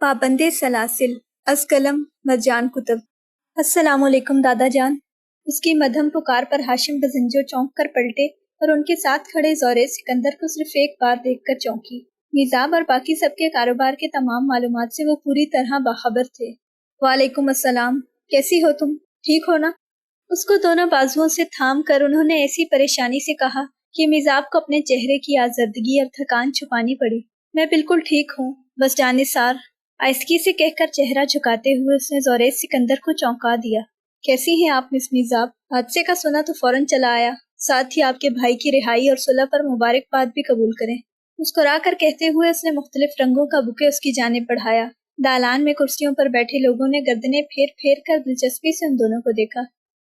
پابند سلاسل از قلم مرجان کتب۔ السلام علیکم دادا جان۔ اس کی مدھم پکار پر ہاشم بزنجو چونک کر پلٹے اور ان کے ساتھ کھڑے زورے سکندر کو صرف ایک بار دیکھ کر چونکی۔ میزاب اور باقی سب کے کاروبار کے تمام معلومات سے وہ پوری طرح باخبر تھے۔ وعلیکم السلام، کیسی ہو تم؟ ٹھیک ہو نا؟ اس کو دونوں بازوؤں سے تھام کر انہوں نے ایسی پریشانی سے کہا کہ میزاب کو اپنے چہرے کی آزردگی اور تھکان چھپانی پڑی۔ میں بالکل ٹھیک ہوں، بس جانثار، آہستگی سے کہہ کر چہرہ جھکاتے ہوئے اس نے زوریز سکندر کو چونکا دیا۔ کیسی ہیں آپ مس میزاب؟ حادثے کا سنا تو فوراً چلا آیا، ساتھ ہی آپ کے بھائی کی رہائی اور صلح پر مبارکباد بھی قبول کریں۔ مسکرا کر کہتے ہوئے اس نے مختلف رنگوں کا بکے اس کی جانب بڑھایا۔ دالان میں کرسیوں پر بیٹھے لوگوں نے گردنیں پھیر پھیر کر دلچسپی سے ان دونوں کو دیکھا۔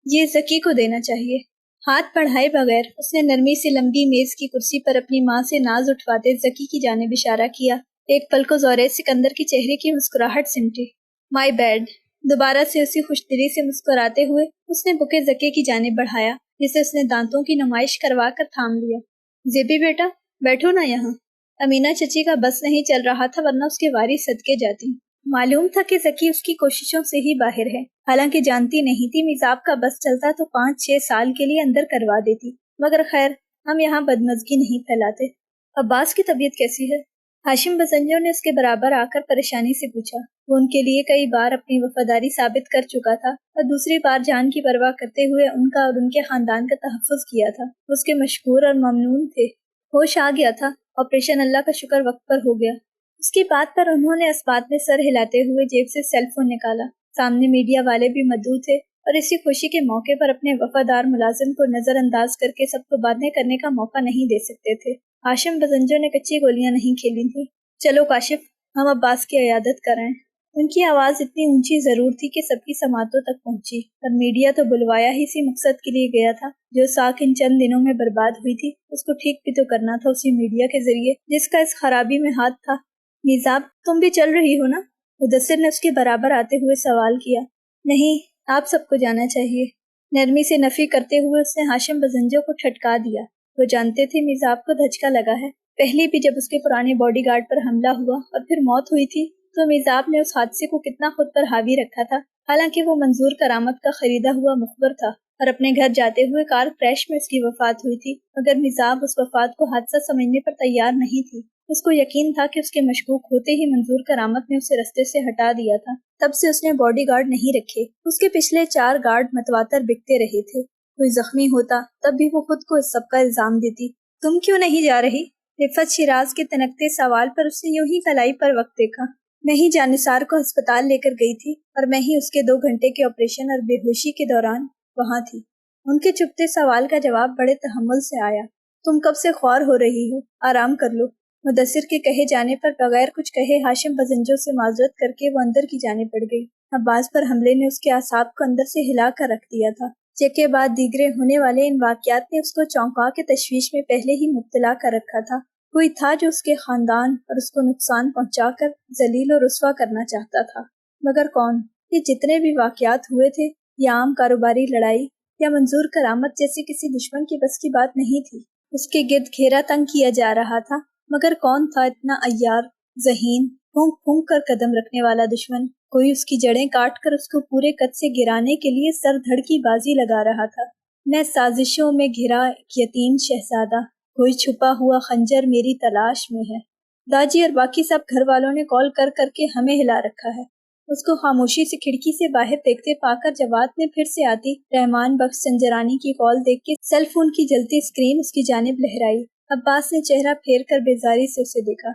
یہ ذکی کو دینا چاہیے۔ ہاتھ بڑھائے بغیر اس نے نرمی سے لمبی میز کی کرسی پر اپنی ماں سے ناز اٹھواتے ذکی کی جانب اشارہ کیا۔ ایک پل کو زوریز سکندر کے چہرے کی مسکراہٹ سمٹی۔ مائی بیڈ۔ دوبارہ سے اسی خوش دلی سے مسکراتے ہوئے اس نے بکے ذکی کی جانب بڑھایا، جسے اس نے دانتوں کی نمائش کروا کر تھام لیا۔ زیبی بیٹا، بیٹھو نا یہاں۔ امینہ چچی کا بس نہیں چل رہا تھا ورنہ اس کے واری صدقے جاتی۔ معلوم تھا کہ ذکی اس کی کوششوں سے ہی باہر ہے، حالانکہ جانتی نہیں تھی میزاب کا بس چلتا تو 5-6 سال کے لیے اندر کروا دیتی، مگر خیر ہم یہاں بدمزگی نہیں پھیلاتے۔ عباس کی طبیعت کیسی ہے؟ ہاشم بزنجو نے اس کے برابر آ کر پریشانی سے پوچھا۔ وہ ان کے لیے کئی بار اپنی وفاداری ثابت کر چکا تھا اور دوسری بار جان کی پرواہ کرتے ہوئے ان کا اور ان کے خاندان کا تحفظ کیا تھا۔ اس کے مشکور اور ممنون تھے۔ ہوش آ گیا تھا، آپریشن اللہ کا شکر وقت پر ہو گیا۔ اس کی بات پر انہوں نے اس بات میں سر ہلاتے ہوئے جیب سے سیل فون نکالا۔ سامنے میڈیا والے بھی مدعو تھے اور اسی خوشی کے موقع پر اپنے وفادار ملازم کو نظر انداز کر کے سب کو باتیں کرنے کا موقع نہیں دے سکتے تھے۔ ہاشم بزنجو نے کچی گولیاں نہیں کھیلی تھیں۔ چلو کاشف، ہم عباس کی عیادت کرائیں۔ ان کی آواز اتنی اونچی ضرور تھی کہ سب کی سماعتوں تک پہنچی، اور میڈیا تو بلوایا ہی اسی مقصد کے لیے گیا تھا۔ جو ساکھ ان چند دنوں میں برباد ہوئی تھی اس کو ٹھیک بھی تو کرنا تھا اسی میڈیا کے ذریعے جس کا اس خرابی میں ہاتھ تھا۔ میزاب، تم بھی چل رہی ہو نا؟ مدثر نے اس کے برابر آتے ہوئے سوال کیا۔ نہیں، آپ سب کو جانا چاہیے۔ نرمی سے نفی کرتے ہوئے اس نے ہاشم بزنجو کو ٹھٹکا دیا۔ وہ جانتے تھے میزاب کو دھچکا لگا ہے۔ پہلے بھی جب اس کے پرانے باڈی گارڈ پر حملہ ہوا اور پھر موت ہوئی تھی تو میزاب نے اس حادثے کو کتنا خود پر حاوی رکھا تھا، حالانکہ وہ منظور کرامت کا خریدا ہوا مخبر تھا اور اپنے گھر جاتے ہوئے کار کریش میں اس کی وفات ہوئی تھی، مگر میزاب اس وفات کو حادثہ سمجھنے پر تیار نہیں تھی۔ اس کو یقین تھا کہ اس کے مشکوک ہوتے ہی منظور کرامت نے اسے رستے سے ہٹا دیا تھا، تب سے اس نے باڈی گارڈ نہیں رکھے۔ اس کے پچھلے 4 گارڈ متواتر بکتے رہے تھے۔ کوئی زخمی ہوتا تب بھی وہ خود کو اس سب کا الزام دیتی۔ تم کیوں نہیں جا رہی؟ رفعت شیراز کے تنکتے سوال پر اس نے یوں ہی کلائی پر وقت دیکھا۔ میں ہی جانثار کو ہسپتال لے کر گئی تھی اور میں ہی اس کے 2 گھنٹے کے آپریشن اور بے ہوشی کے دوران وہاں تھی۔ ان کے چپتے سوال کا جواب بڑے تحمل سے آیا۔ تم کب سے خوار ہو رہی ہو، آرام کر لو۔ مدثر کے کہے جانے پر بغیر کچھ کہے ہاشم بزنجو سے معذرت کر کے وہ اندر کی جانب بڑھ گئی۔ عباس پر حملے نے اس کے اعصاب کو اندر سے ہلا کر رکھ دیا تھا۔ یکے بعد دیگرے ہونے والے ان واقعات نے اس کو چونکا کے تشویش میں پہلے ہی مبتلا کر رکھا تھا۔ کوئی تھا جو اس کے خاندان اور اس کو نقصان پہنچا کر ذلیل و رسوا کرنا چاہتا تھا، مگر کون؟ یہ جتنے بھی واقعات ہوئے تھے، یا عام کاروباری لڑائی یا منظور کرامت جیسی کسی دشمن کی بس کی بات نہیں تھی۔ اس کے گرد گھیرا تنگ کیا جا رہا تھا، مگر کون تھا اتنا عیار، ذہین، پھونک پھونک کر قدم رکھنے والا دشمن؟ کوئی اس کی جڑیں کاٹ کر اس کو پورے قد سے گرانے کے لیے سر دھڑ کی بازی لگا رہا تھا۔ میں سازشوں میں گھرا ایک یتیم شہزادہ، کوئی چھپا ہوا خنجر میری تلاش میں ہے۔ داجی اور باقی سب گھر والوں نے کال کر کر کے ہمیں ہلا رکھا ہے۔ اس کو خاموشی سے کھڑکی سے باہر دیکھتے پا کر جواد نے پھر سے آتی رحمان بخش سنجرانی کی کال دیکھ کے سیل فون کی جلتی اسکرین اس کی جانب لہرائی۔ عباس نے چہرہ پھیر کر بیزاری سے اسے دیکھا۔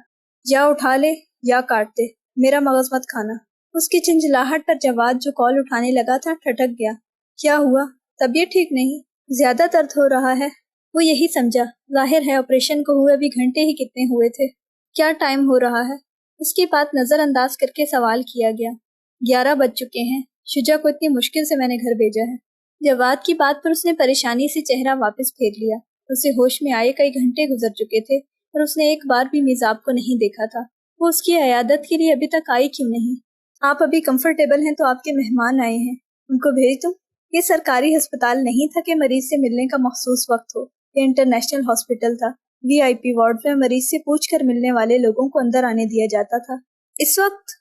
یا اٹھا لے یا کاٹ دے، میرا مغز مت کھانا۔ اس کی چنچلاہٹ پر جواد جو کال اٹھانے لگا تھا ٹھٹک گیا۔ کیا ہوا؟ طبیعت ٹھیک نہیں؟ زیادہ درد ہو رہا ہے؟ وہ یہی سمجھا، ظاہر ہے آپریشن کو ہوئے ابھی گھنٹے ہی کتنے ہوئے تھے۔ کیا ٹائم ہو رہا ہے؟ اس کی بات نظر انداز کر کے سوال کیا گیا۔ 11 بج چکے ہیں۔ شجا کو اتنی مشکل سے میں نے گھر بھیجا ہے۔ جواد کی بات پر اس نے پریشانی سے چہرہ واپس پھیر لیا۔ اسے ہوش میں آئے کئی گھنٹے گزر چکے تھے اور اس نے ایک بار بھی میزاب کو نہیں دیکھا تھا۔ وہ اس کی عیادت کے لیے ابھی تک آئی کیوں نہیں؟ آپ ابھی کمفرٹیبل ہیں تو آپ کے مہمان آئے ہیں، ان کو بھیج دوں؟ یہ سرکاری ہسپتال نہیں تھا کہ مریض سے ملنے کا مخصوص وقت ہو، یہ انٹرنیشنل ہاسپٹل تھا۔ VIP وارڈ میں مریض سے پوچھ کر ملنے والے لوگوں کو اندر آنے دیا جاتا تھا۔ اس وقت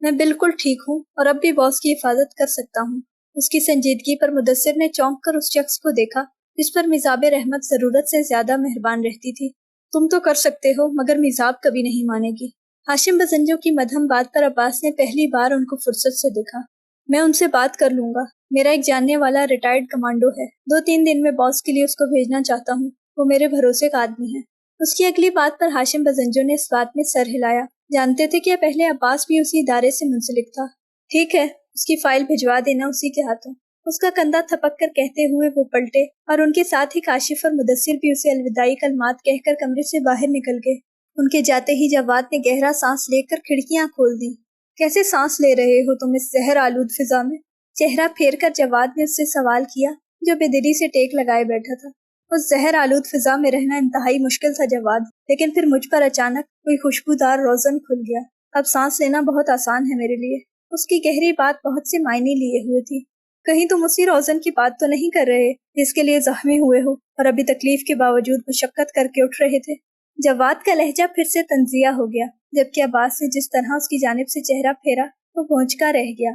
میں بالکل ٹھیک ہوں اور اب بھی باس کی حفاظت کر سکتا ہوں۔ اس کی سنجیدگی پر مدثر نے چونک کر اس شخص کو دیکھا جس پر میزاب رحمت ضرورت سے زیادہ مہربان رہتی تھی۔ تم تو کر سکتے ہو مگر میزاب کبھی نہیں مانے گی۔ ہاشم بزنجو کی مدھم بات پر عباس نے پہلی بار ان کو فرصت سے دیکھا۔ میں ان سے بات کر لوں گا، میرا ایک جاننے والا ریٹائرڈ کمانڈو ہے، 2-3 دن میں باس کے لیے اس کو بھیجنا چاہتا ہوں، وہ میرے بھروسے کا آدمی ہے۔ اس کی اگلی بات پر ہاشم بزنجو نے اس بات میں سر ہلایا، جانتے تھے کہ پہلے عباس بھی اسی ادارے سے منسلک تھا۔ ٹھیک ہے، اس کی فائل بھجوا دینا اسی کے ہاتھوں۔ اس کا کندھا تھپک کر کہتے ہوئے وہ پلٹے اور ان کے ساتھ ہی کاشف اور مدثر بھی اسے الوداعی کلمات کہہ کر کمرے سے باہر نکل گئے۔ ان کے جاتے ہی جواد نے گہرا سانس لے کر کھڑکیاں کھول دی۔ کیسے سانس لے رہے ہو تم اس زہر آلود فضا میں؟ چہرہ پھیر کر جواد نے اس سے سوال کیا جو بے دلی سے ٹیک لگائے بیٹھا تھا۔ اس زہر آلود فضا میں رہنا انتہائی مشکل تھا جواد، لیکن پھر مجھ پر اچانک کوئی خوشبودار روزن کھل گیا۔ اب سانس لینا بہت آسان ہے میرے لیے۔ اس کی گہری بات بہت سے معنی لیے ہوئے تھی۔ کہیں تم اسی روزن کی بات تو نہیں کر رہے جس کے لیے زخمی ہوئے ہو اور ابھی تکلیف کے باوجود مشقت کر کے اٹھ رہے تھے؟ جواد کا لہجہ پھر سے تنزیہ ہو گیا، جبکہ عباس نے جس طرح اس کی جانب سے چہرہ پھیرا وہ پہنچ رہ گیا۔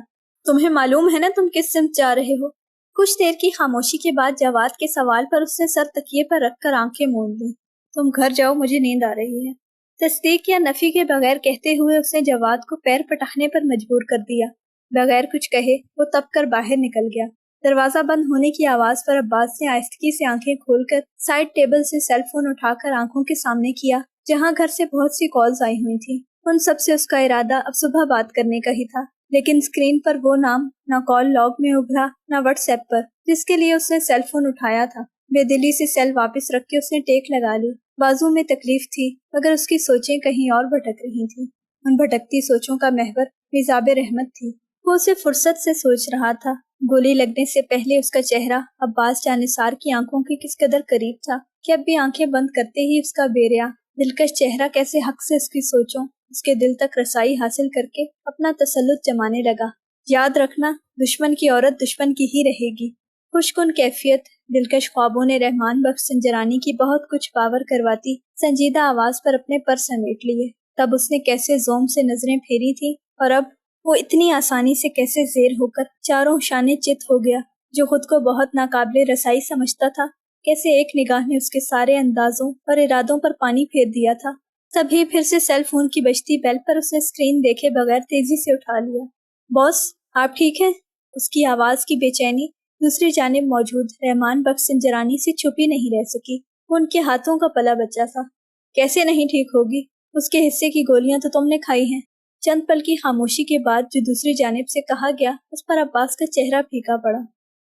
تمہیں معلوم ہے نا تم کس سمت جا رہے ہو؟ کچھ دیر کی خاموشی کے بعد جواد کے سوال پر اس نے سر تکیے پر رکھ کر آنکھیں موند لیں۔ تم گھر جاؤ، مجھے نیند آ رہی ہے۔ تصدیق یا نفی کے بغیر کہتے ہوئے اس نے جواد کو پیر پٹاخنے پر مجبور کر دیا۔ بغیر کچھ کہے وہ تپ کر باہر نکل گیا۔ دروازہ بند ہونے کی آواز پر عباس نے آہستگی سے آنکھیں کھول کر سائڈ ٹیبل سے سیل فون اٹھا کر آنکھوں کے سامنے کیا جہاں گھر سے بہت سی کالز آئی ہوئی تھی۔ ان سب سے اس کا ارادہ اب صبح بات کرنے کا ہی تھا، لیکن اسکرین پر وہ نام نہ کال لاگ میں ابھرا نہ واٹس ایپ پر جس کے لیے اس نے سیل فون اٹھایا تھا۔ بے دلی سے سیل واپس رکھ کے اس نے ٹیک لگا لی۔ بازو میں تکلیف تھی مگر اس کی سوچیں کہیں اور بھٹک رہی تھیں۔ ان بھٹکتی سوچوں کا محور میزاب رحمت تھی۔ وہ اسے فرصت سے سوچ رہا تھا۔ گولی لگنے سے پہلے اس کا چہرہ عباس جانثار کی آنکھوں کے کس قدر قریب تھا کہ اب بھی آنکھیں بند کرتے ہی اس کا بیریا دلکش چہرہ کیسے حق سے اس کی سوچوں اس کے دل تک رسائی حاصل کر کے اپنا تسلط جمانے لگا۔ یاد رکھنا، دشمن کی عورت دشمن کی ہی رہے گی۔ خوشکن کیفیت دلکش خوابوں نے رحمان بخش سنجرانی کی بہت کچھ باور کرواتی سنجیدہ آواز پر اپنے پر سمیٹ لیے۔ تب اس نے کیسے زوم سے نظریں پھیری تھی اور اب وہ اتنی آسانی سے کیسے زیر ہو کر چاروں شانے چت ہو گیا۔ جو خود کو بہت ناقابل رسائی سمجھتا تھا، کیسے ایک نگاہ نے اس کے سارے اندازوں اور ارادوں پر پانی پھیر دیا تھا۔ تبھی پھر سے سیل فون کی بجتی بیل پر اس نے اسکرین دیکھے بغیر تیزی سے اٹھا لیا۔ باس، آپ ٹھیک ہیں؟ اس کی آواز کی بے چینی دوسری جانب موجود رحمان بخش سنجرانی سے چھپی نہیں رہ سکی۔ وہ ان کے ہاتھوں کا پلا بچہ تھا۔ کیسے نہیں ٹھیک ہوگی؟ اس کے حصے کی گولیاں تو تم نے کھائی ہیں۔ چند پل کی خاموشی کے بعد جو دوسری جانب سے کہا گیا اس پر عباس کا چہرہ پھیکا پڑا۔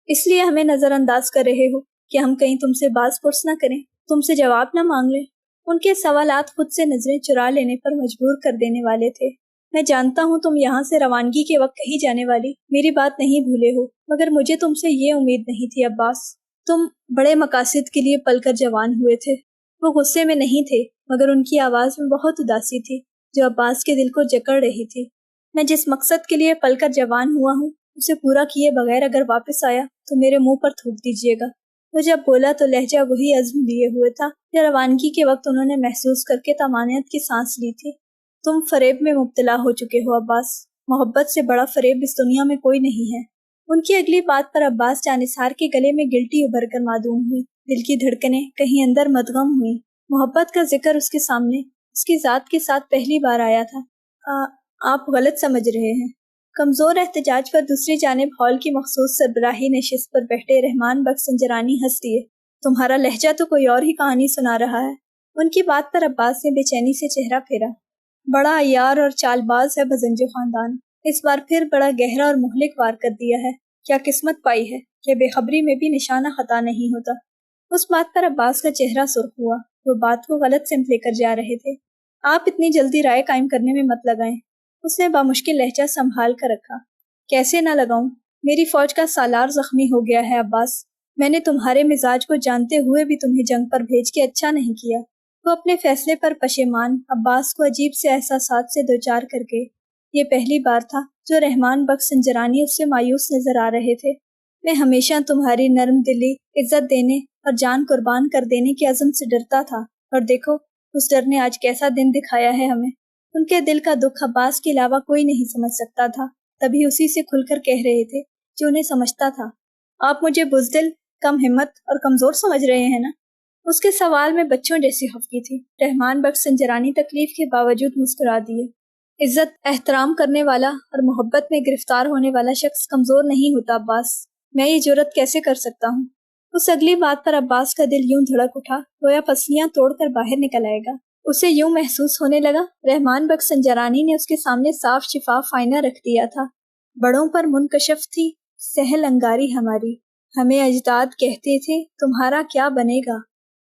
اس لیے ہمیں نظر انداز کر رہے ہو کہ ہم کہیں تم سے باز پرس نہ کریں، تم سے جواب نہ مانگ لیں؟ ان کے سوالات خود سے نظریں چرا لینے پر مجبور کر دینے والے تھے۔ میں جانتا ہوں تم یہاں سے روانگی کے وقت کہیں جانے والی میری بات نہیں بھولے ہو، مگر مجھے تم سے یہ امید نہیں تھی عباس۔ تم بڑے مقاصد کے لیے پل کر جوان ہوئے تھے۔ وہ غصے میں نہیں تھے مگر ان کی آواز میں بہت اداسی تھی جو عباس کے دل کو جکڑ رہی تھی۔ میں جس مقصد کے لیے پل کر جوان ہوا ہوں اسے پورا کیے بغیر اگر واپس آیا تو میرے منہ پر تھوک دیجیے گا۔ وہ جب بولا تو لہجہ وہی عزم لیے ہوئے تھا جو روانگی کے وقت انہوں نے محسوس کر کے طمانینت کی سانس لی تھی۔ تم فریب میں مبتلا ہو چکے ہو عباس، محبت سے بڑا فریب اس دنیا میں کوئی نہیں ہے۔ ان کی اگلی بات پر عباس جانثار کے گلے میں گلٹی ابھر کر معدوم ہوئی، دل کی دھڑکنیں کہیں اندر مدغم ہوئی۔ محبت کا ذکر اس کے سامنے اس کی ذات کے ساتھ پہلی بار آیا تھا۔ آپ غلط سمجھ رہے ہیں۔ کمزور احتجاج پر دوسری جانب ہال کی مخصوص سربراہی نشست پر بیٹھے رحمان بخش سنجرانی ہنس دیے۔ تمہارا لہجہ تو کوئی اور ہی کہانی سنا رہا ہے۔ ان کی بات پر عباس نے بے چینی سے چہرہ پھیرا۔ بڑا عیار اور چال باز ہے بزنجو خاندان، اس بار پھر بڑا گہرا اور مہلک وار کر دیا ہے۔ کیا قسمت پائی ہے کہ بے خبری میں بھی نشانہ خطا نہیں ہوتا۔ اس بات پر عباس کا چہرہ سرخ ہوا۔ وہ بات کو غلط سمت لے کر جا رہے تھے۔ آپ اتنی جلدی رائے قائم کرنے میں مت لگائیں۔ اس نے بامشکل لہجہ سنبھال کر رکھا۔ کیسے نہ لگاؤں؟ میری فوج کا سالار زخمی ہو گیا ہے عباس۔ میں نے تمہارے مزاج کو جانتے ہوئے بھی تمہیں جنگ پر بھیج کے اچھا نہیں کیا۔ وہ اپنے فیصلے پر پشیمان عباس کو عجیب سے احساسات سے دوچار کر گئے۔ یہ پہلی بار تھا جو رحمان بخش سنجرانی اس سے مایوس نظر آ رہے تھے۔ میں ہمیشہ تمہاری نرم دلی، عزت دینے اور جان قربان کر دینے کے عزم سے ڈرتا تھا، اور دیکھو اس ڈر نے آج کیسا دن دکھایا ہے ہمیں۔ ان کے دل کا دکھ عباس کے علاوہ کوئی نہیں سمجھ سکتا تھا، تبھی اسی سے کھل کر کہہ رہے تھے جو انہیں سمجھتا تھا۔ آپ مجھے بزدل، کم ہمت اور کمزور سمجھ رہے ہیں نا؟ اس کے سوال میں بچوں جیسی خفگی تھی۔ رحمان بخش سنجرانی تکلیف کے باوجود مسکرا دیے۔ عزت، احترام کرنے والا اور محبت میں گرفتار ہونے والا شخص کمزور نہیں ہوتا عباس، میں یہ جرأت کیسے کر سکتا ہوں؟ اس اگلی بات پر عباس کا دل یوں دھڑک اٹھا گویا پسلیاں توڑ کر باہر نکل آئے گا۔ اسے یوں محسوس ہونے لگا رحمان بخش سنجرانی نے اس کے سامنے صاف شفاف آئینہ رکھ دیا تھا۔ بڑوں پر منکشف تھی سہل انگاری ہماری، ہمیں اجداد کہتے تھے تمہارا کیا بنے گا۔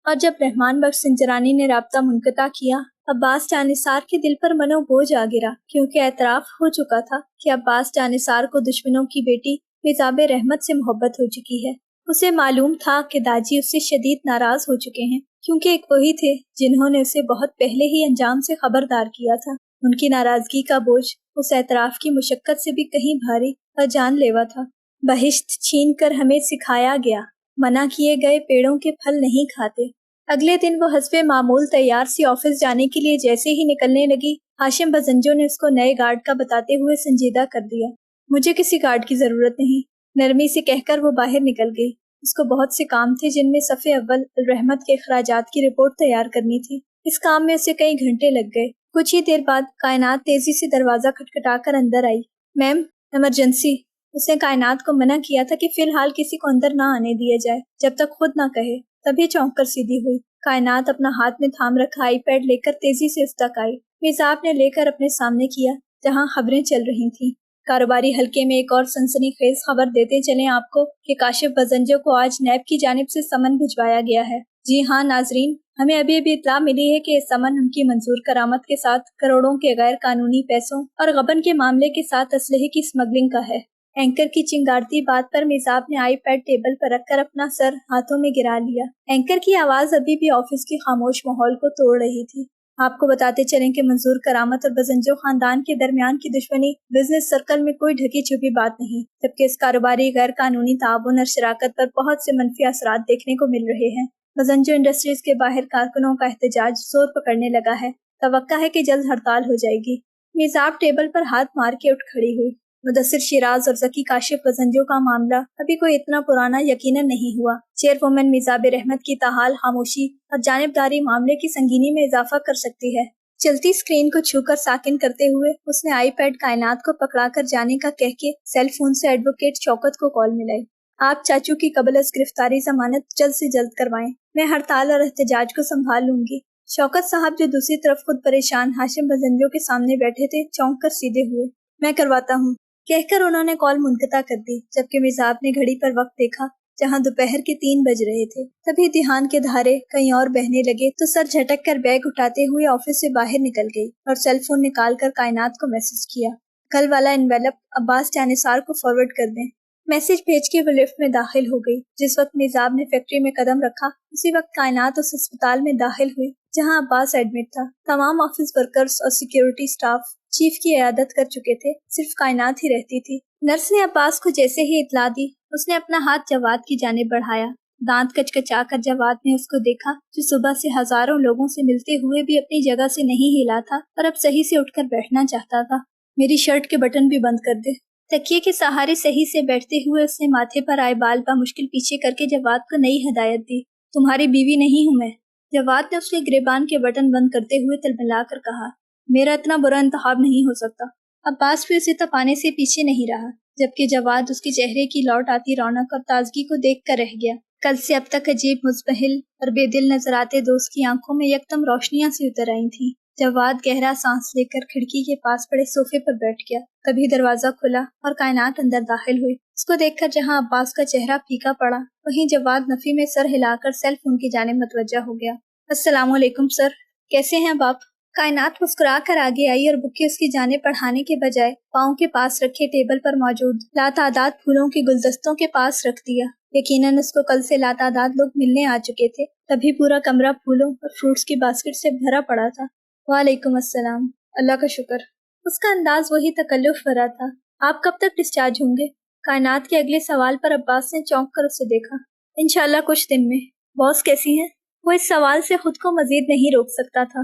اور جب رحمان بخش سنجرانی نے رابطہ منقطع کیا، عباس جانثار کے دل پر منو بوجھ آ گرا، کیونکہ اعتراف ہو چکا تھا کہ عباس جانثار کو دشمنوں کی بیٹی میزاب رحمت سے محبت ہو چکی ہے۔ اسے معلوم تھا کہ داجی اس سے شدید ناراض ہو چکے ہیں، کیونکہ ایک وہی تھے جنہوں نے اسے بہت پہلے ہی انجام سے خبردار کیا تھا۔ ان کی ناراضگی کا بوجھ اس اعتراف کی مشقت سے بھی کہیں بھاری اور جان لیوا تھا۔ بہشت چھین کر ہمیں سکھایا گیا، منع کیے گئے پیڑوں کے پھل نہیں کھاتے۔ اگلے دن وہ حسب معمول تیار سی آفس جانے کے لیے جیسے ہی نکلنے لگی، ہاشم بزنجو نے اس کو نئے گارڈ کا بتاتے ہوئے سنجیدہ کر دیا۔ مجھے کسی گارڈ کی ضرورت نہیں، نرمی سے کہہ کر وہ باہر نکل گئی۔ اس کو بہت سے کام تھے جن میں صف اول الرحمت کے اخراجات کی رپورٹ تیار کرنی تھی۔ اس کام میں اسے کئی گھنٹے لگ گئے۔ کچھ ہی دیر بعد کائنات تیزی سے دروازہ کھٹکھٹا کر اندر آئی۔ میم، ایمرجنسی۔ اس نے کائنات کو منع کیا تھا کہ فی الحال کسی کو اندر نہ آنے دیا جائے جب تک خود نہ کہے، تبھی چونک کر سیدھی ہوئی۔ کائنات اپنا ہاتھ میں تھام رکھا آئی پیڈ لے کر تیزی سے اس تک آئی۔ میزاب نے لے کر اپنے سامنے کیا جہاں خبریں چل رہی تھیں۔ کاروباری حلقے میں ایک اور سنسنی خیز خبر دیتے چلیں آپ کو کہ کاشف بزنجو کو آج نیب کی جانب سے سمن بھجوایا گیا ہے۔ جی ہاں ناظرین، ہمیں ابھی اطلاع ملی ہے کہ یہ سمن ان کی منظور کرامت کے ساتھ کروڑوں کے غیر قانونی پیسوں اور غبن کے معاملے کے ساتھ اسلحے کی اسمگلنگ کا ہے۔ اینکر کی چنگارتی بات پر میزاب نے آئی پیڈ ٹیبل پر رکھ کر اپنا سر ہاتھوں میں گرا لیا۔ اینکر کی آواز ابھی بھی آفس کے خاموش ماحول کو توڑ رہی تھی۔ آپ کو بتاتے چلیں کہ منظور کرامت اور بزنجو خاندان کے درمیان کی دشمنی بزنس سرکل میں کوئی ڈھکی چھپی بات نہیں، جبکہ اس کاروباری غیر قانونی تعاون اور شراکت پر بہت سے منفی اثرات دیکھنے کو مل رہے ہیں۔ بزنجو انڈسٹریز کے باہر کارکنوں کا احتجاج زور پکڑنے لگا ہے، توقع ہے کہ جلد ہڑتال ہو جائے گی۔ میزاب ٹیبل پر ہاتھ مار کے اٹھ کھڑی ہوئی۔ مدثر شیراز اور ذکی کاشف بزنجو کا معاملہ ابھی کوئی اتنا پرانا یقیناً نہیں ہوا۔ چیئروومن میزاب رحمت کی تاحال خاموشی اور جانبداری معاملے کی سنگینی میں اضافہ کر سکتی ہے۔ چلتی سکرین کو چھو کر ساکن کرتے ہوئے اس نے آئی پیڈ کائنات کو پکڑا کر جانے کا کہہ کے سیل فون سے ایڈوکیٹ شوکت کو کال ملائی۔ آپ چاچو کی قبل از گرفتاری ضمانت جلد سے جلد کروائیں، میں ہڑتال اور احتجاج کو سنبھال لوں گی۔ شوکت صاحب جو دوسری طرف خود پریشان ہاشم بزنجو کے سامنے بیٹھے تھے چونک کر سیدھے ہوئے۔ میں کرواتا ہوں کہہ کر انہوں نے کال منقطع کر دی، جبکہ میزاب نے گھڑی پر وقت دیکھا جہاں دوپہر کے 3 بج رہے تھے۔ تبھی دھیان کے دھارے کہیں اور بہنے لگے تو سر جھٹک کر بیگ اٹھاتے ہوئے آفس سے باہر نکل گئی اور سیل فون نکال کر کائنات کو میسج کیا۔ کل والا انویلپ عباس جانثار کو فارورڈ کر دیں۔ میسج بھیج کے وہ لفٹ میں داخل ہو گئی۔ جس وقت میزاب نے فیکٹری میں قدم رکھا اسی وقت کائنات اس اسپتال میں داخل ہوئی جہاں عباس ایڈمٹ تھا۔ تمام آفس ورکرز اور سیکیورٹی سٹاف چیف کی عیادت کر چکے تھے، صرف کائنات ہی رہتی تھی۔ نرس نے عباس کو جیسے ہی اطلاع دی اس نے اپنا ہاتھ جواد کی جانب بڑھایا۔ دانت کچکچا کر جواد نے اس کو دیکھا جو صبح سے ہزاروں لوگوں سے ملتے ہوئے بھی اپنی جگہ سے نہیں ہلا تھا اور اب صحیح سے اٹھ کر بیٹھنا چاہتا تھا۔ میری شرٹ کے بٹن بھی بند کر دے۔ تکیے کے سہارے صحیح سے بیٹھتے ہوئے اس نے ماتھے پر آئے بال بمشکل پیچھے کر کے جواد کو نئی ہدایت دی۔ تمہاری بیوی نہیں ہوں میں۔ جواد نے اس کے گریبان کے بٹن بند کرتے ہوئے تلملا کر کہا، میرا اتنا برا انتخاب نہیں ہو سکتا۔ عباس بھی اسے تپانے سے پیچھے نہیں رہا، جبکہ جواد اس کے چہرے کی لوٹ آتی رونق اور تازگی کو دیکھ کر رہ گیا۔ کل سے اب تک عجیب مزبہل اور بے دل نظر آتے دوست کی آنکھوں میں یکدم روشنیاں سی اتر آئی تھیں۔ جواد گہرا سانس لے کر کھڑکی کے پاس پڑے صوفے پر بیٹھ گیا۔ تبھی دروازہ کھلا اور کائنات اندر داخل ہوئی۔ اس کو دیکھ کر جہاں عباس کا چہرہ پھیکا پڑا وہیں جواد نفی میں سر ہلا کر سیل فون کی جانب متوجہ ہو گیا۔ السلام علیکم سر، کیسے ہیں اب آپ؟ کائنات مسکرا کر آگے آئی اور بکے اس کی جانب بڑھانے کے بجائے پاؤں کے پاس رکھے ٹیبل پر موجود لاتعداد پھولوں کے گلدستوں کے پاس رکھ دیا۔ یقیناً اس کو کل سے لاتعداد لوگ ملنے آ چکے تھے، تبھی پورا کمرہ پھولوں اور فروٹس کی باسکٹ سے بھرا پڑا تھا۔ وعلیکم السلام، اللہ کا شکر۔ اس کا انداز وہی تکلف بھرا تھا۔ آپ کب تک ڈسچارج ہوں گے؟ کائنات کے اگلے سوال پر عباس نے چونک کر اسے دیکھا۔ انشاءاللہ کچھ دن میں۔ باس کیسی ہیں؟ وہ اس سوال سے خود کو مزید نہیں روک سکتا تھا۔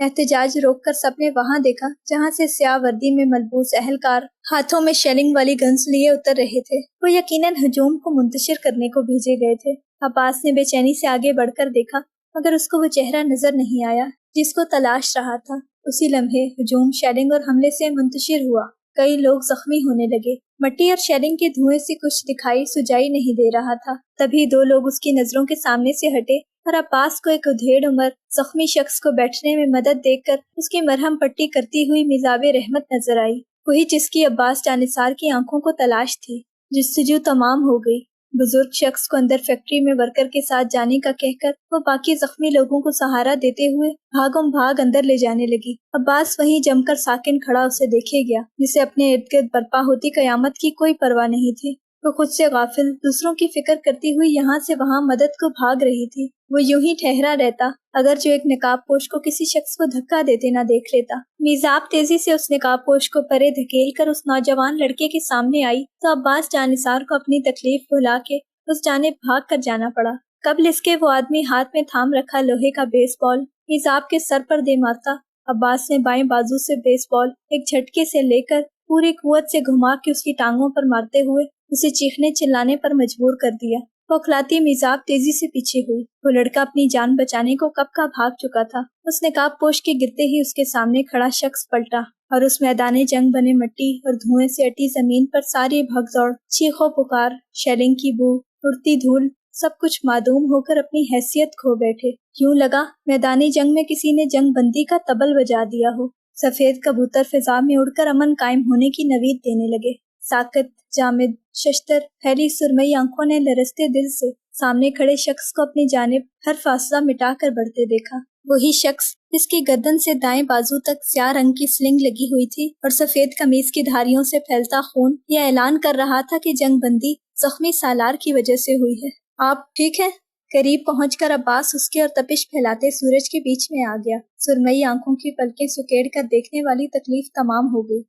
احتجاج روک کر سب نے وہاں دیکھا جہاں سے سیاہ وردی میں ملبوس اہلکار ہاتھوں میں شیلنگ والی گنز لیے اتر رہے تھے۔ وہ یقیناً ہجوم کو منتشر کرنے کو بھیجے گئے تھے۔ عباس نے بے چینی سے آگے بڑھ کر دیکھا مگر اس کو وہ چہرہ نظر نہیں آیا جس کو تلاش رہا تھا۔ اسی لمحے ہجوم، شیلنگ اور حملے سے منتشر ہوا۔ کئی لوگ زخمی ہونے لگے۔ مٹی اور شیلنگ کے دھوئیں سے کچھ دکھائی سجائی نہیں دے رہا تھا۔ تبھی دو لوگ اس کی نظروں کے سامنے سے ہٹے اور عباس کو ایک ادھیڑ عمر زخمی شخص کو بیٹھنے میں مدد دیکھ کر اس کی مرہم پٹی کرتی ہوئی میزاب رحمت نظر آئی، وہی جس کی عباس جانثار کی آنکھوں کو تلاش تھی۔ جستجو تمام ہو گئی۔ بزرگ شخص کو اندر فیکٹری میں ورکر کے ساتھ جانے کا کہہ کر وہ باقی زخمی لوگوں کو سہارا دیتے ہوئے بھاگم بھاگ اندر لے جانے لگی۔ عباس وہیں جم کر ساکن کھڑا اسے دیکھے گیا، جسے اپنے ارد گرد برپا ہوتی قیامت کی کوئی پرواہ نہیں تھی۔ وہ خود سے غافل، دوسروں کی فکر کرتی ہوئی یہاں سے وہاں مدد کو بھاگ رہی تھی۔ وہ یوں ہی ٹھہرا رہتا اگر جو ایک نقاب پوش کو کسی شخص کو دھکا دیتے نہ دیکھ لیتا۔ میزاب تیزی سے اس نقاب پوش کو پرے دھکیل کر اس نوجوان لڑکے کے سامنے آئی تو عباس جانثار کو اپنی تکلیف بھلا کے اس جانب بھاگ کر جانا پڑا۔ قبل اس کے وہ آدمی ہاتھ میں تھام رکھا لوہے کا بیس بال میزاب کے سر پر دے مارتا۔ عباس نے بائیں بازو سے بیس بال ایک جھٹکے سے لے کر پوری قوت سے گھما کے اس کی ٹانگوں پر مارتے ہوئے اسے چیخنے چلانے پر مجبور کر دیا۔ بوکھلاتی میزاب تیزی سے پیچھے ہوئی۔ وہ لڑکا اپنی جان بچانے کو کب کا بھاگ چکا تھا۔ اس نقاب پوش کے گرتے ہی اس کے سامنے کھڑا شخص پلٹا اور اس میدان جنگ بنے مٹی اور دھوئیں سے اٹی زمین پر ساری بھگ دوڑ، چیخ و پکار، شیلنگ کی بو، اڑتی دھول، سب کچھ معدوم ہو کر اپنی حیثیت کھو بیٹھے۔ یوں لگا میدانی جنگ میں کسی نے جنگ بندی کا طبل بجا دیا ہو۔ سفید کبوتر فضا میں اڑ کر امن قائم ہونے کی نوید دینے لگے۔ ساکت، جامد، ششتر، پھیلی سرمئی آنکھوں نے لرزتے دل سے سامنے کھڑے شخص کو اپنی جانب ہر فاصلہ مٹا کر بڑھتے دیکھا۔ وہی شخص جس کی گردن سے دائیں بازو تک سیاہ رنگ کی سلنگ لگی ہوئی تھی اور سفید قمیض کی دھاریوں سے پھیلتا خون یہ اعلان کر رہا تھا کہ جنگ بندی زخمی سالار کی وجہ سے ہوئی ہے۔ آپ ٹھیک ہیں؟ قریب پہنچ کر عباس اس کے اور تپش پھیلاتے سورج کے بیچ میں آ گیا۔ سرمئی آنکھوں کی پلکیں سکیڑ کر دیکھنے والی تکلیف تمام ہو گئی۔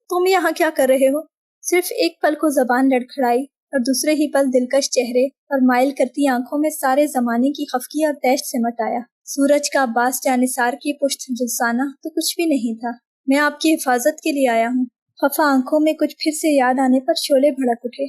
تم یہاں کیا کر رہے ہو؟ صرف ایک پل کو زبان لڑکھڑائی اور دوسرے ہی پل دلکش چہرے اور مائل کرتی آنکھوں میں سارے زمانے کی خفگی اور دہشت سمٹ آیا۔ سورج کا عباس جانثار کی پشت جلسانہ تو کچھ بھی نہیں تھا۔ میں آپ کی حفاظت کے لیے آیا ہوں۔ خفا آنکھوں میں کچھ پھر سے یاد آنے پر شعلے بھڑک اٹھے۔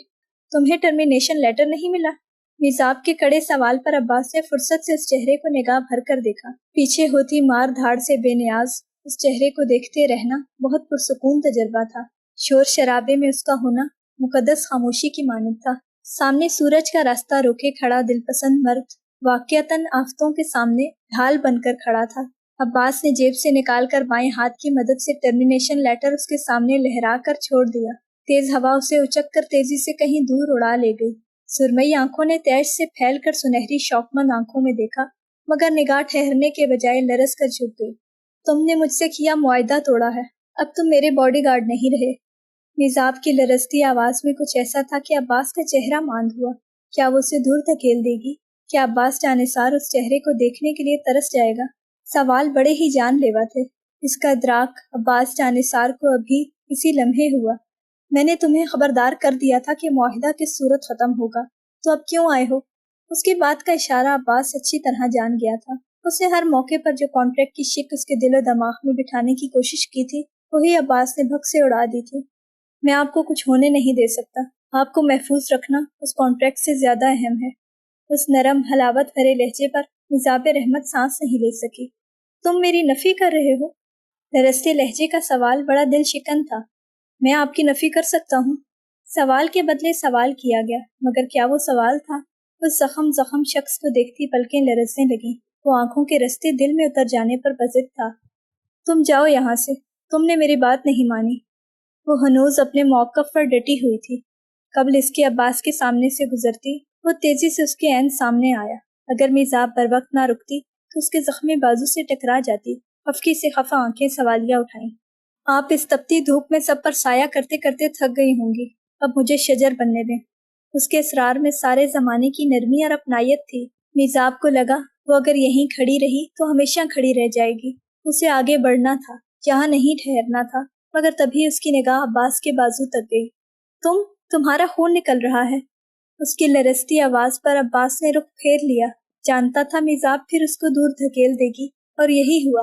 تمہیں ٹرمینیشن لیٹر نہیں ملا؟ میزاب کے کڑے سوال پر عباس نے فرصت سے اس چہرے کو نگاہ بھر کر دیکھا۔ پیچھے ہوتی مار دھاڑ سے بے نیاز اس چہرے کو دیکھتے رہنا بہت پرسکون تجربہ تھا۔ شور شرابے میں اس کا ہونا مقدس خاموشی کی مانند تھا۔ سامنے سورج کا راستہ روکے کھڑا دل پسند مرد واقعتاً آفتوں کے سامنے ڈھال بن کر کھڑا تھا۔ عباس نے جیب سے نکال کر بائیں ہاتھ کی مدد سے ٹرمینیشن لیٹر اس کے سامنے لہرا کر چھوڑ دیا۔ تیز ہوا اسے اچک کر تیزی سے کہیں دور اڑا لے گئی۔ سرمئی آنکھوں نے تیش سے پھیل کر سنہری شوقمند آنکھوں میں دیکھا مگر نگاہ ٹھہرنے کے بجائے لرز کر جھک گئی۔ تم نے مجھ سے کیا معاہدہ توڑا ہے، اب تم میرے باڈی گارڈ نہیں رہے۔ میزاب کی لرزتی آواز میں کچھ ایسا تھا کہ عباس کا چہرہ ماند ہوا۔ کیا وہ اسے دور دھکیل دے گی؟ کیا عباس جانثار اس چہرے کو دیکھنے کے لیے ترس جائے گا؟ سوال بڑے ہی جان لیوا تھے۔ اس کا ادراک عباس جانثار کو ابھی اسی لمحے ہوا۔ میں نے تمہیں خبردار کر دیا تھا کہ معاہدہ کس صورت ختم ہوگا، تو اب کیوں آئے ہو؟ اس کی بات کا اشارہ عباس اچھی طرح جان گیا تھا۔ اس نے ہر موقع پر جو کانٹریکٹ کی شک اس کے دل و دماغ میں بٹھانے کی کوشش کی تھی وہی عباس نے بھگ سے اڑا دی تھی۔ میں آپ کو کچھ ہونے نہیں دے سکتا۔ آپ کو محفوظ رکھنا اس کانٹریکٹ سے زیادہ اہم ہے۔ اس نرم حلاوت بھرے لہجے پر میزاب رحمت سانس نہیں لے سکی۔ تم میری نفی کر رہے ہو؟ لرزتے لہجے کا سوال بڑا دل شکن تھا۔ میں آپ کی نفی کر سکتا ہوں؟ سوال کے بدلے سوال کیا گیا مگر کیا وہ سوال تھا؟ اس زخم شخص کو دیکھتی پلکیں لرزنے لگیں۔ وہ آنکھوں کے رستے دل میں اتر جانے پر بضد تھا۔ تم جاؤ یہاں سے، تم نے میری بات نہیں مانی۔ وہ ہنوز اپنے موقف پر ڈٹی ہوئی تھی۔ قبل اس کے عباس کے سامنے سے گزرتی وہ تیزی سے اس کے عین سامنے آیا۔ اگر میزاب بر وقت نہ رکتی تو اس کے زخمی بازو سے ٹکرا جاتی۔ خفقی سے خفا آنکھیں سوالیہ اٹھائیں۔ آپ اس تپتی دھوپ میں سب پر سایہ کرتے کرتے تھک گئی ہوں گی، اب مجھے شجر بننے دیں۔ اس کے اسرار میں سارے زمانے کی نرمی اور اپنائیت تھی۔ میزاب کو لگا وہ اگر یہیں کھڑی رہی تو ہمیشہ کھڑی رہ جائے گی۔ اسے آگے بڑھنا تھا، یہاں نہیں ٹھہرنا تھا، مگر تبھی اس کی نگاہ عباس کے بازو تک گئی۔ تمہارا خون نکل رہا ہے۔ اس کی لرزتی آواز پر عباس نے رخ پھیر لیا۔ جانتا تھا میزاب پھر اس کو دور دھکیل دے گی اور یہی ہوا۔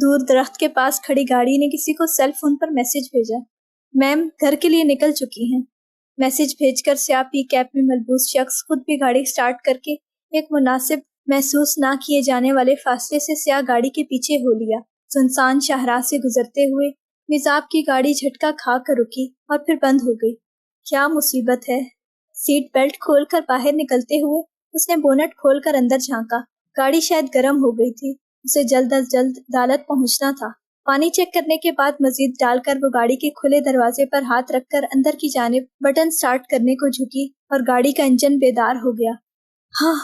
دور درخت کے پاس کھڑی گاڑی نے کسی کو سیل فون پر میسج بھیجا۔ میم گھر کے لیے نکل چکی ہیں۔ میسج بھیج کر سیاہ پی کیپ میں ملبوس شخص خود بھی گاڑی سٹارٹ کر کے ایک مناسب محسوس نہ کیے جانے والے فاصلے سے سیاہ گاڑی کے پیچھے ہو لیا۔ سنسان شاہراہ سے گزرتے ہوئے میزاب کی گاڑی جھٹکا کھا کر رکی اور پھر بند ہو گئی۔ کیا مصیبت ہے؟ سیٹ بیلٹ کھول کر باہر نکلتے ہوئے اس نے بونٹ کھول کر اندر جھانکا۔ گاڑی شاید گرم ہو گئی تھی، اسے جلد از جلد عدالت پہنچنا تھا۔ پانی چیک کرنے کے بعد مزید ڈال کر وہ گاڑی کے کھلے دروازے پر ہاتھ رکھ کر اندر کی جانب بٹن سٹارٹ کرنے کو جھکی اور گاڑی کا انجن بیدار ہو گیا۔ ہاں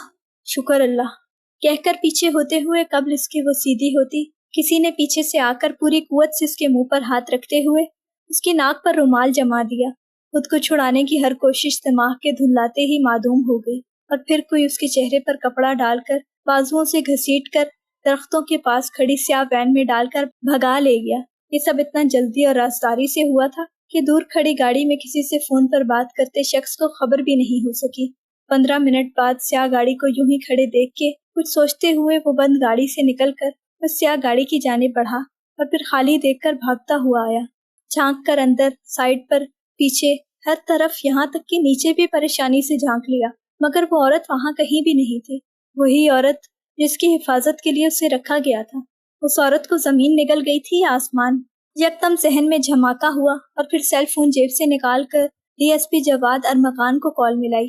شکر اللہ کہہ کر پیچھے ہوتے ہوئے قبل اس کے وہ سیدھی ہوتی، کسی نے پیچھے سے آ کر پوری قوت سے اس کے منہ پر ہاتھ رکھتے ہوئے اس کی ناک پر رومال جما دیا۔ خود کو چھڑانے کی ہر کوشش دماغ کے دھندلاتے ہی معدوم ہو گئی اور پھر کوئی اس کے چہرے پر کپڑا ڈال کر بازوؤں سے گھسیٹ کر درختوں کے پاس کھڑی سیاہ وین میں ڈال کر بھگا لے گیا۔ یہ سب اتنا جلدی اور رازداری سے ہوا تھا کہ دور کھڑی گاڑی میں کسی سے فون پر بات کرتے شخص کو خبر بھی نہیں ہو سکی۔ 15 منٹ بعد سیاہ گاڑی کو یوں ہی کھڑے دیکھ کے کچھ سوچتے ہوئے وہ بند گاڑی سے نکل کر اس سیاہ گاڑی کی جانب بڑھا اور پھر خالی دیکھ کر بھاگتا ہوا آیا۔ جھانک کر اندر، سائڈ پر، پیچھے، ہر طرف، یہاں تک کہ نیچے بھی پریشانی سے جھانک لیا، مگر وہ عورت وہاں کہیں بھی نہیں تھی۔ وہی عورت جس کی حفاظت کے لیے اسے رکھا گیا تھا۔ اس عورت کو زمین نگل گئی تھی یا آسمان؟ یکدم ذہن میں جھماکا ہوا اور پھر سیل فون جیب سے نکال کر ڈی ایس پی جواد ارمغان کو کال ملائی۔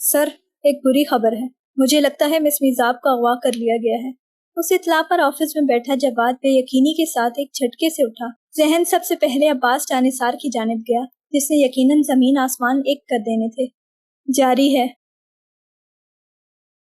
سر ایک بری خبر ہے، مجھے لگتا ہے مس میزاب کو اغوا کر لیا گیا ہے۔ اس اطلاع پر آفس میں بیٹھا جواد بے یقینی کے ساتھ ایک جھٹکے سے اٹھا۔ ذہن سب سے پہلے عباس جانثار کی جانب گیا، جس نے یقیناً زمین آسمان ایک کر دینے تھے۔ جاری ہے